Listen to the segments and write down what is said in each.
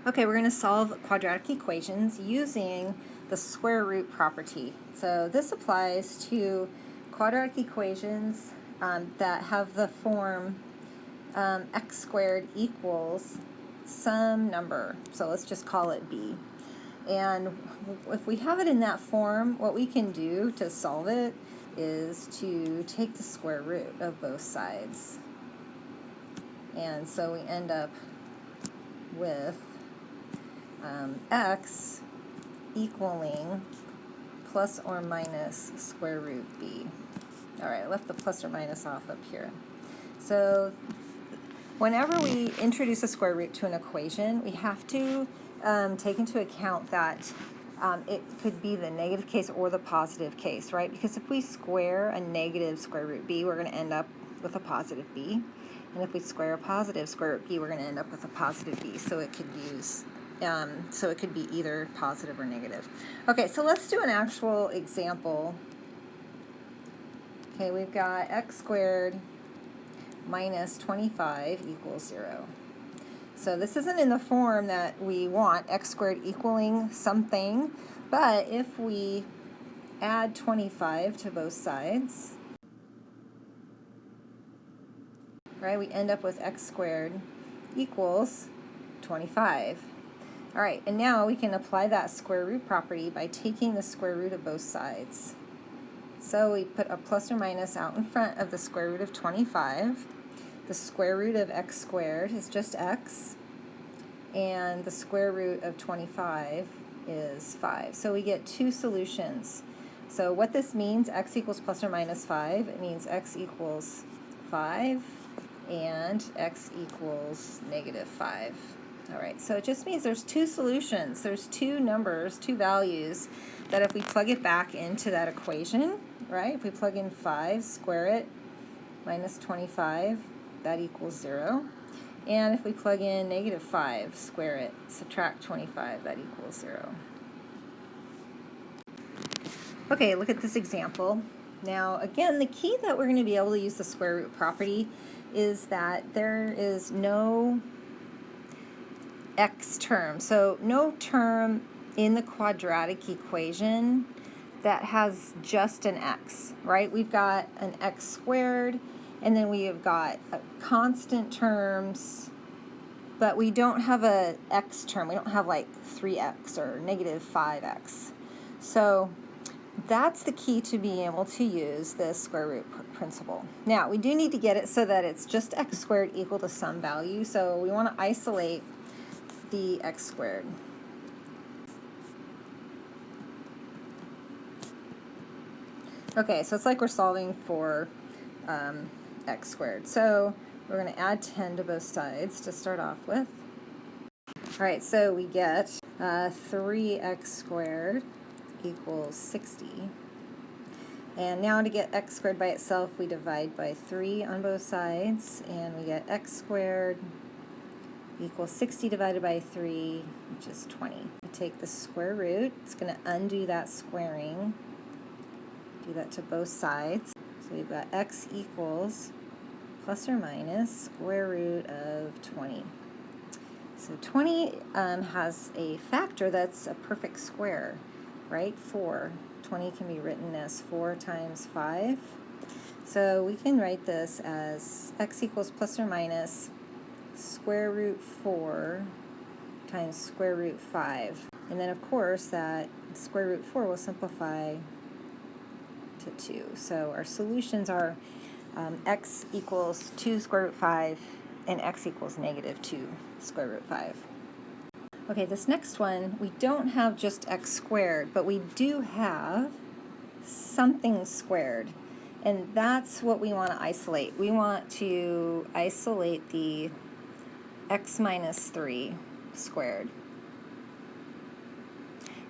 Okay, we're going to solve quadratic equations using the square root property. So this applies to quadratic equations that have the form x squared equals some number. So let's just call it b. And if we have it in that form, what we can do to solve it is to take the square root of both sides. And so we end up with x equaling plus or minus square root b. All right, I left the plus or minus off up here. So whenever we introduce a square root to an equation, we have to take into account that it could be the negative case or the positive case, right? Because if we square a negative square root b, we're going to end up with a positive b. And if we square a positive square root b, we're going to end up with a positive b. So it could be either positive or negative. Okay, so let's do an actual example. Okay, we've got x squared minus 25 equals 0. So this isn't in the form that we want, x squared equaling something, but if we add 25 to both sides, right, we end up with x squared equals 25. All right, and now we can apply that square root property by taking the square root of both sides. So we put a plus or minus out in front of the square root of 25. The square root of x squared is just x, and the square root of 25 is 5. So we get two solutions. So what this means, x equals plus or minus 5, it means x equals 5 and x equals negative 5. All right, so it just means there's two solutions. There's two numbers, two values, that if we plug it back into that equation, right, if we plug in 5, square it, minus 25, that equals 0. And if we plug in negative 5, square it, subtract 25, that equals 0. Okay, look at this example. Now, again, the key that we're going to be able to use the square root property is that there is no x term. So no term in the quadratic equation that has just an x, right? We've got an x squared, and then we have got constant terms, but we don't have a x term. We don't have like 3x or negative 5x. So that's the key to being able to use the square root principle. Now, we do need to get it so that it's just x squared equal to some value. So we want to isolate the x squared. Okay, so it's like we're solving for x squared. So we're going to add 10 to both sides to start off with. All right, so we get 3x squared equals 60. And now to get x squared by itself, we divide by 3 on both sides, and we get x squared equals 60 divided by 3, which is 20. We take the square root. It's going to undo that squaring. Do that to both sides. So we've got x equals plus or minus square root of 20. So 20 has a factor that's a perfect square, right? 4. 20 can be written as 4 times 5. So we can write this as x equals plus or minus square root 4 times square root 5. And then, of course, that square root 4 will simplify to 2. So our solutions are x equals 2 square root 5 and x equals negative 2 square root 5. Okay, this next one, we don't have just x squared, but we do have something squared. And that's what we want to isolate. We want to isolate the x minus 3 squared.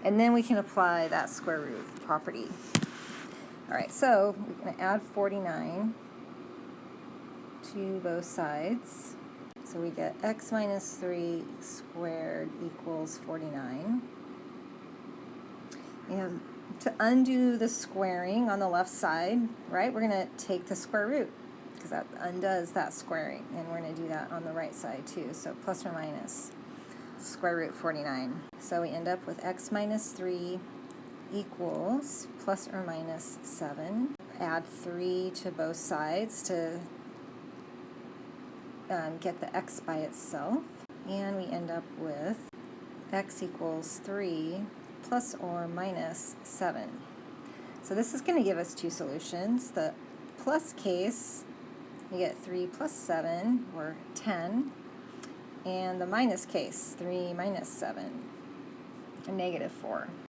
And then we can apply that square root property. All right, so we're going to add 49 to both sides. So we get x minus 3 squared equals 49. And to undo the squaring on the left side, right, we're going to take the square root, because that undoes that squaring. And we're going to do that on the right side too. So plus or minus square root 49. So we end up with x minus 3 equals plus or minus 7. Add 3 to both sides to get the x by itself. And we end up with x equals 3 plus or minus 7. So this is going to give us two solutions. The plus case, we get 3 plus 7, or 10. And the minus case, 3 minus 7, a negative 4.